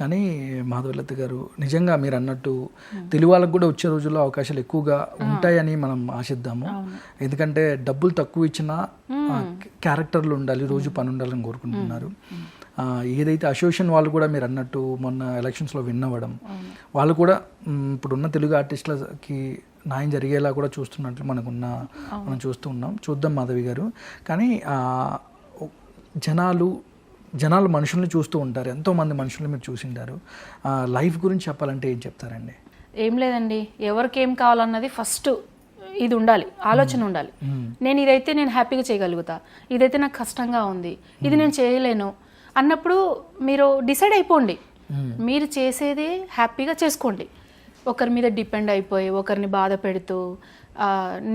కానీ మాధవలత గారు నిజంగా మీరు అన్నట్టు తెలుగు వాళ్ళకు కూడా వచ్చే రోజుల్లో అవకాశాలు ఎక్కువగా ఉంటాయని మనం ఆశిద్దాము. ఎందుకంటే డబ్బులు తక్కువ ఇచ్చినా క్యారెక్టర్లు ఉండాలి, రోజు పని ఉండాలని కోరుకుంటున్నారు. ఏదైతే అసోసియేషన్ వాళ్ళు కూడా మీరు అన్నట్టు మొన్న ఎలక్షన్స్లో విన్ అవ్వడం, వాళ్ళు కూడా ఇప్పుడున్న తెలుగు ఆర్టిస్టులకి న్యాయం జరిగేలా కూడా చూస్తున్నట్లు మనం చూస్తూ ఉన్నాం. చూద్దాం మాధవి గారు. కానీ జనాలు మనుషుల్ని చూస్తూ ఉంటారు, ఎంతోమంది మనుషుల్ని మీరు చూసింటారు. లైఫ్ గురించి చెప్పాలంటే ఏం చెప్తారండి? ఏం లేదండి, ఎవరికి ఏం కావాలన్నది ఫస్ట్ ఇది ఉండాలి, ఆలోచన ఉండాలి. నేను హ్యాపీగా చేయగలుగుతా, ఇదైతే నాకు కష్టంగా ఉంది, ఇది నేను చేయలేను అన్నప్పుడు మీరు డిసైడ్ అయిపోండి. మీరు చేసేది హ్యాపీగా చేసుకోండి. ఒకరి మీద డిపెండ్ అయిపోయి ఒకరిని బాధ పెడుతూ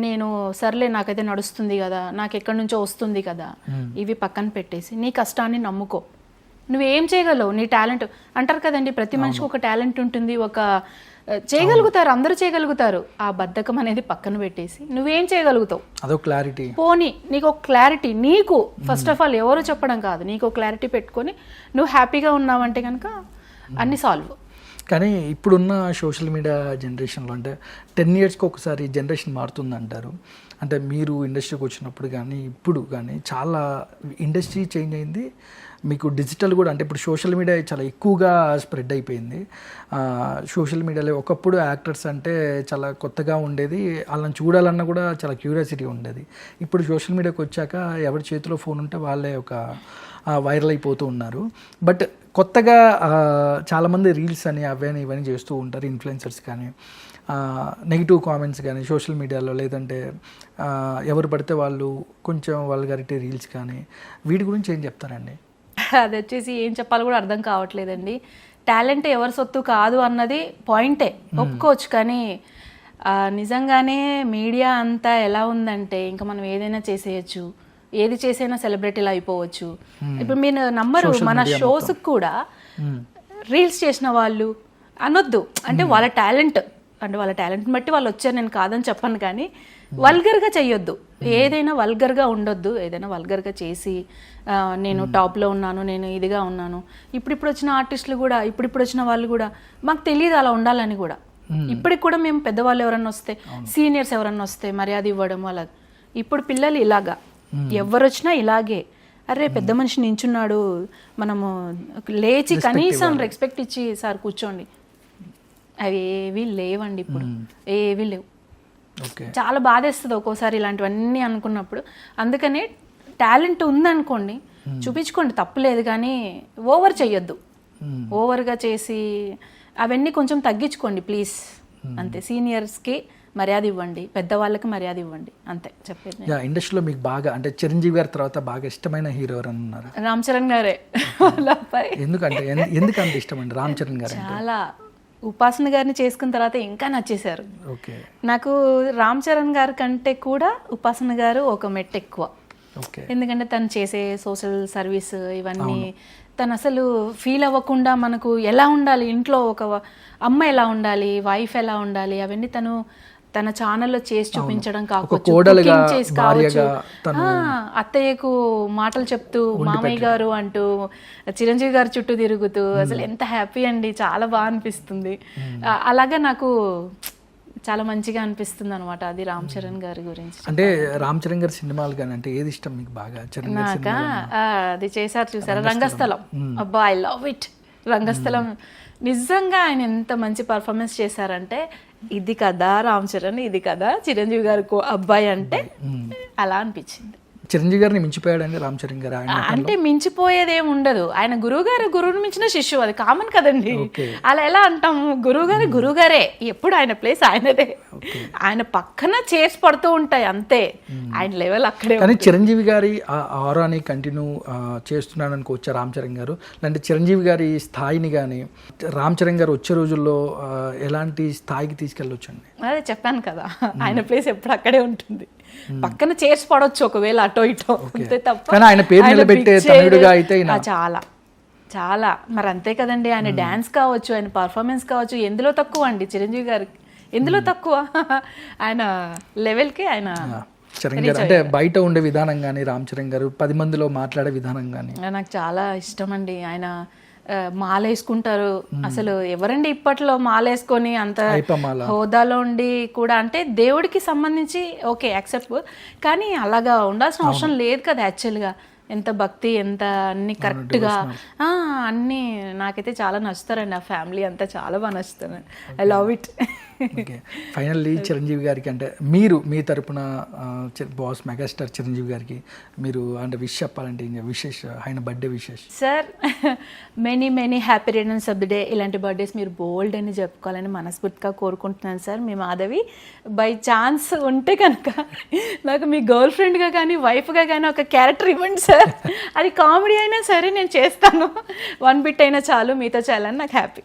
నేను సర్లే నాకైతే నడుస్తుంది కదా, నాకు ఎక్కడి నుంచో వస్తుంది కదా, ఇవి పక్కన పెట్టేసి నీ కష్టాన్ని నమ్ముకో. నువ్వేం చేయగలవు, నీ టాలెంట్ అంటారు కదండి, ప్రతి మనిషికి ఒక టాలెంట్ ఉంటుంది, ఒక చేయగలుగుతారు, అందరూ చేయగలుగుతారు. ఆ బద్ధకం అనేది పక్కన పెట్టేసి నువ్వేం చేయగలుగుతావు, అదో క్లారిటీ పోనీ నీకు ఒక క్లారిటీ, నీకు ఫస్ట్ ఆఫ్ ఆల్ ఎవరు చెప్పడం కాదు, నీకు ఒక క్లారిటీ పెట్టుకొని నువ్వు హ్యాపీగా ఉన్నావంటే కనుక అన్ని సాల్వ్. కానీ ఇప్పుడున్న సోషల్ మీడియా జనరేషన్లో అంటే 10 yearsకి ఒకసారి జనరేషన్ మారుతుంది అంటారు. అంటే మీరు ఇండస్ట్రీకి వచ్చినప్పుడు కానీ ఇప్పుడు కానీ చాలా ఇండస్ట్రీ చేంజ్ అయింది. మీకు డిజిటల్ కూడా, అంటే ఇప్పుడు సోషల్ మీడియా చాలా ఎక్కువగా స్ప్రెడ్ అయిపోయింది. సోషల్ మీడియాలో ఒకప్పుడు యాక్టర్స్ అంటే చాలా కొత్తగా ఉండేది, వాళ్ళని చూడాలన్నా కూడా చాలా క్యూరియాసిటీ ఉండేది. ఇప్పుడు సోషల్ మీడియాకి వచ్చాక ఎవరి చేతిలో ఫోన్ ఉంటే వాళ్ళే ఒక వైరల్ అయిపోతూ ఉన్నారు. బట్ కొత్తగా చాలామంది రీల్స్ అని అవన్నీ ఇవన్నీ చేస్తూ ఉంటారు, ఇన్ఫ్లుయెన్సర్స్ కానీ, నెగిటివ్ కామెంట్స్ కానీ సోషల్ మీడియాలో, లేదంటే ఎవరు పడితే వాళ్ళు కొంచెం వల్గారిటీ రీల్స్ కానీ, వీటి గురించి ఏం చెప్తారండి? అది వచ్చేసి ఏం చెప్పాలో కూడా అర్థం కావట్లేదండి. టాలెంట్ ఎవరి సొత్తు కాదు అన్నది పాయింటే, ఒప్పుకోవచ్చు. కానీ నిజంగానే మీడియా అంతా ఎలా ఉందంటే ఇంకా మనం ఏదైనా చేసేయచ్చు, ఏది చేసైనా సెలబ్రిటీలు అయిపోవచ్చు. ఇప్పుడు మీరు నమ్మరు, మన షోస్ కూడా రీల్స్ చేసిన వాళ్ళు అనొద్దు, అంటే వాళ్ళ టాలెంట్ బట్టి వాళ్ళు వచ్చారు, నేను కాదని చెప్పను. కానీ వల్గర్గా చెయ్యొద్దు, ఏదైనా వల్గర్గా ఉండొద్దు. ఏదైనా వల్గర్గా చేసి నేను టాప్లో ఉన్నాను, నేను ఇదిగా ఉన్నాను. ఇప్పుడు వచ్చిన ఆర్టిస్టులు కూడా, ఇప్పుడు వచ్చిన వాళ్ళు కూడా మాకు తెలియదు అలా ఉండాలని కూడా. ఇప్పటికి కూడా మేము పెద్దవాళ్ళు ఎవరన్నా వస్తే, సీనియర్స్ ఎవరన్నా వస్తే మర్యాద ఇవ్వడం అలా. ఇప్పుడు పిల్లలు ఇలాగా, ఎవరు వచ్చినా ఇలాగే, అరే పెద్ద మనిషి నించున్నాడు, మనము లేచి కనీసం రెస్పెక్ట్ ఇచ్చి సార్ కూర్చోండి, అవి ఏవి లేవండి ఇప్పుడు, ఏవి లేవు. చాలా బాధేస్తుంది ఒక్కోసారి ఇలాంటివన్నీ అనుకున్నప్పుడు. అందుకనే టాలెంట్ ఉందనుకోండి, చూపించుకోండి, తప్పులేదు. కానీ ఓవర్ చెయ్యొద్దు, ఓవర్గా చేసి అవన్నీ కొంచెం తగ్గించుకోండి ప్లీజ్. అంతే, సీనియర్స్కి మర్యాద ఇవ్వండి, పెద్దవాళ్ళకి మర్యాద ఇవ్వండి, అంతే చెప్పేది. ఇండస్ట్రీలో మీకు బాగా, అంటే చిరంజీవి గారి తర్వాత బాగా ఇష్టమైన హీరో ఎవరు అన్నారు? రామ్ చరణ్ గారే. ఎందుకంటే ఇష్టం అండి రామ్ చరణ్ గారు? చాలా, ఉపాసన గారిని చేసుకున్న తర్వాత ఇంకా నచ్చేశారు నాకు. రామ్ చరణ్ గారి కంటే కూడా ఉపాసన గారు ఒక మెట్టు ఎక్కువ. ఎందుకంటే తను చేసే సోషల్ సర్వీస్ ఇవన్నీ తను అసలు ఫీల్ అవ్వకుండా మనకు ఎలా ఉండాలి, ఇంట్లో ఒక అమ్మ ఎలా ఉండాలి, వైఫ్ ఎలా ఉండాలి, అవన్నీ తన ఛానల్లో చేసి చూపించడం కావచ్చు, చేసి కావచ్చు, అత్తయ్యకు మాటలు చెప్తూ మామయ్య గారు అంటూ చిరంజీవి గారు చుట్టూ తిరుగుతూ, అసలు ఎంత హ్యాపీ అండి, చాలా బాగా అనిపిస్తుంది. అలాగే నాకు చాలా మంచిగా అనిపిస్తుంది అనమాట. అది రామ్ చరణ్ గారి గురించి. అంటే రామ్ చరణ్ గారి సినిమాలు కానీ అంటే ఏది ఇష్టం మీకు బాగా? అది చేశారు చూసారా, రంగస్థలం. అబ్బా, ఐ లవ్ ఇట్. రంగస్థలం నిజంగా ఆయన ఎంత మంచి పర్ఫార్మెన్స్ చేశారంటే, ఇది కదా రామ్ చరణ్, ఇది కదా చిరంజీవి గారి అబ్బాయి అంటే అలా అనిపించింది. చిరంజీవి గారిని మించిపోయాడండి రామ్ చరణ్ గారు? అంటే మించిపోయేదేం ఉండదు, ఆయన గురువుని మించిన శిష్యు, అది కామన్ కదండి. అలా ఎలా అంటాము, గురువుగారే, ఎప్పుడు ఆయన ప్లేస్ ఆయనదే, ఆయన పక్కన చేర్చి పడుతూ ఉంటాయి అంతే, ఆయన లెవెల్ అక్కడే. కానీ చిరంజీవి గారి ఆరాని కంటిన్యూ చేస్తున్నాడు అనుకోవచ్చా రామ్ చరణ్ గారు? అంటే చిరంజీవి గారి స్థాయిని కానీ రామ్ చరణ్ గారు వచ్చే రోజుల్లో ఎలాంటి స్థాయికి తీసుకెళ్ళొచ్చండి? అదే చెప్పాను కదా, ఆయన ప్లేస్ ఎప్పుడు అక్కడే ఉంటుంది, పక్కన చేర్చి పడవచ్చు ఒకవేళ అటో ఇటో, అంతే తప్ప చాలా చాలా మరి అంతే కదండి. ఆయన డాన్స్ కావచ్చు, ఆయన పర్ఫార్మెన్స్ కావచ్చు, ఎందులో తక్కువ అండి చిరంజీవి గారికి? ఎందులో తక్కువ? ఆయన లెవెల్కి ఆయన చరణ్ గారు అంటే బయట ఉండే విధానం కానీ, రామ్ చరణ్ గారు 10 మందిలో మాట్లాడే విధానం కానీ నాకు చాలా ఇష్టం అండి. ఆయన మాలేసుకుంటారు. అసలు ఎవరండి ఇప్పట్లో మాలేసుకొని అంత అయిపోమాల హోదాలో ఉండి కూడా, అంటే దేవుడికి సంబంధించి ఓకే యాక్సెప్ట్, కానీ అలాగా ఉండాల్సిన అవసరం లేదు కదా యాక్చువల్గా. ఎంత భక్తి, ఎంత అన్ని కరెక్ట్గా అన్నీ నాకైతే చాలా నచ్చుతారండి. ఆ ఫ్యామిలీ అంతా చాలా బాగా నచ్చుతారు. I love it. Okay, finally Chiranjeevi గారికి అంటే మీరు మీ తరపున బాస్ మెగాస్టార్ చిరంజీవి గారికి మీరు అంటే విష్ చెప్పాలంటే విశేష ఆయన birthday Vishesh. Sir, many many happy returns of the day. ఇలాంటి బర్త్డేస్ మీరు బోల్డ్ అని చెప్పుకోవాలని మనస్ఫూర్తిగా కోరుకుంటున్నాను sir. Me Madhavi by chance ఉంటే కనుక నాకు మీ గర్ల్ ఫ్రెండ్గా కానీ వైఫ్గా కానీ ఒక క్యారెక్టర్ ఇవ్వండి సార్. అది కామెడీ అయినా సరే నేను చేస్తాను, 1 బిట్ అయినా చాలు, మీతో చాలని నాకు హ్యాపీ.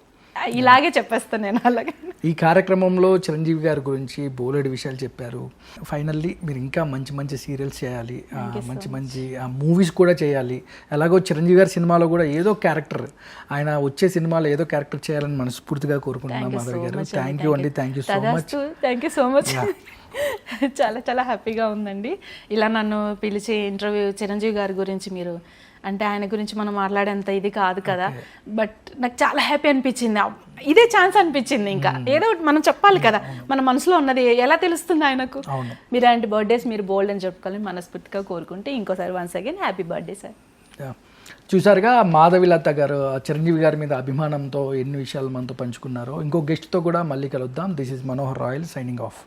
ఇలాగే చెప్పేస్తాను నేను. అలాగే ఈ కార్యక్రమంలో చిరంజీవి గారి గురించి బోలెడు విషయాలు చెప్పారు. ఫైనల్లీ మీరు ఇంకా మంచి మంచి సీరియల్స్ చేయాలి, మంచి మంచి మూవీస్ కూడా చేయాలి. ఎలాగో చిరంజీవి గారి సినిమాలో కూడా ఏదో క్యారెక్టర్, ఆయన వచ్చే సినిమాలో ఏదో క్యారెక్టర్ చేయాలని మనస్ఫూర్తిగా కోరుకుంటున్నాం మాధవి గారు. థ్యాంక్ యూ అండి, thank you so much. Thank you so much. చాలా చాలా హ్యాపీగా ఉందండి ఇలా నన్ను పిలిచి ఇంటర్వ్యూ. చిరంజీవి గారి గురించి మీరు అంటే ఆయన గురించి మనం మాట్లాడేంత ఇది కాదు కదా, బట్ నాకు చాలా హ్యాపీ అనిపించింది. ఇదే ఛాన్స్ అనిపించింది. ఇంకా ఏదో ఒకటి మనం చెప్పాలి కదా, మన మనసులో ఉన్నది ఎలా తెలుస్తుంది ఆయనకు. మీరు అలాంటి బర్త్డేస్ మీరు బోల్డ్ అని చెప్పుకోవాలని మనస్ఫూర్తిగా కోరుకుంటే ఇంకోసారి once again happy birthday sir. చూసారుగా మాధవిలత గారు చిరంజీవి గారి మీద అభిమానంతో ఎన్ని విషయాలు మనతో పంచుకున్నారో. ఇంకో గెస్ట్తో కూడా మళ్ళీ కలుద్దాం. This is Manohar royal signing off.